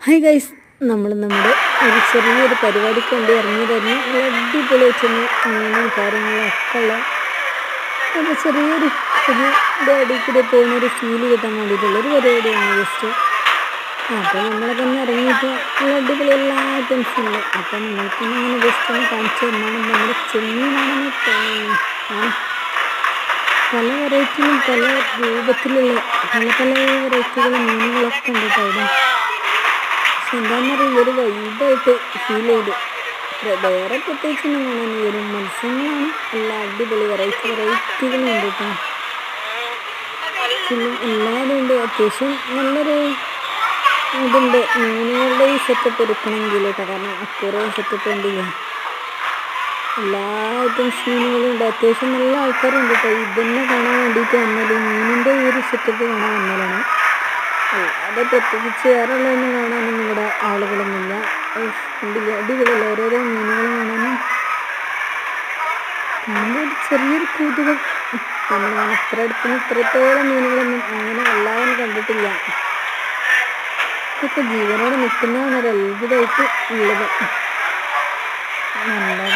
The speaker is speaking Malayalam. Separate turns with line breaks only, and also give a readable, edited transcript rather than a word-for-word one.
ഹായ് ഗൈസ്, നമ്മുടെ ഒരു ചെറിയൊരു പരിപാടിക്ക് വേണ്ടി ഇറങ്ങിയതായിരുന്നു. നല്ല അടിപൊളിയായിട്ട് മീനും കാര്യങ്ങളൊക്കെ ഉള്ള ഒരു ചെറിയൊരു ഇതിൻ്റെ അടിയിൽ കൂടെ പോകുന്നൊരു ഫീല് കിട്ടാൻ വേണ്ടിയിട്ടുള്ളൊരു പരിപാടിയാണ് ജസ്റ്റ്. അപ്പോൾ നമ്മളൊക്കെ ഒന്ന് ഇറങ്ങിയിട്ട് നല്ല അടിപൊളി എല്ലാ ഐറ്റംസും ഉണ്ട്. അപ്പോൾ നിങ്ങൾക്കൊന്നും ഇങ്ങനെ ജസ്റ്റ് ഒന്ന് കാണിച്ചു തന്നാണ്. നമ്മുടെ ചെമ്മീനാണെന്ന് തോന്നുന്നു. പല വെറൈറ്റിയിലും പല രൂപത്തിലുള്ള പല പല വെറൈറ്റികളും മീനുകളൊക്കെ ഉണ്ട് കേട്ടോ അവിടെ. പക്ഷെ എന്താണെന്നറിയില്ല, ഒരു വൈബായിട്ട് ഫീൽ ചെയ്ത്. വേറെ പ്രത്യേകിച്ചൊന്നും കാണാൻ വരും മത്സ്യങ്ങളാണ്. എല്ലാ അടിപൊളി വെറൈറ്റികളും ഉണ്ട് കേട്ടോ. പിന്നെ എല്ലാവരും ഉണ്ട്. അത്യാവശ്യം നല്ലൊരു ഇതുണ്ട് മീനുകളുടെ ഈ സെറ്റപ്പ് എടുക്കണമെങ്കിൽ കേട്ടോ. കാരണം അക്വേറിയം സെറ്റപ്പ് ഉണ്ടല്ലേ, എല്ലാ ഐറ്റംസ് മീനുകളും ഉണ്ട്. അത്യാവശ്യം നല്ല ആൾക്കാരുണ്ട് കേട്ടോ. ഇതന്നെ കാണാൻ വേണ്ടിയിട്ട് വന്നത്, മീനിൻ്റെ ഈ ഒരു സെറ്റപ്പ് കാണാൻ വന്നതാണ്. അല്ലാതെ പ്രത്യേകിച്ച് വേറെ ഉള്ളതൊന്നും കാണാനൊന്നും ഇവിടെ ആളുകളൊന്നുമില്ല. അടിപൊളിയല്ല ഓരോരോ മീനുകളും കാണാനും കാണുമ്പോൾ ഒരു ചെറിയൊരു കൗതുകം. നമ്മൾ ഇത്ര അടുത്തിന് ഇത്രത്തോളം മീനുകളൊന്നും അങ്ങനെ അല്ലാതെ കണ്ടിട്ടില്ല. ഇതൊക്കെ ജീവനോട് നിൽക്കുന്നതാണ് ഒരു അത്ഭുതമായിട്ട് ഉള്ളത്. അല്ലാതെ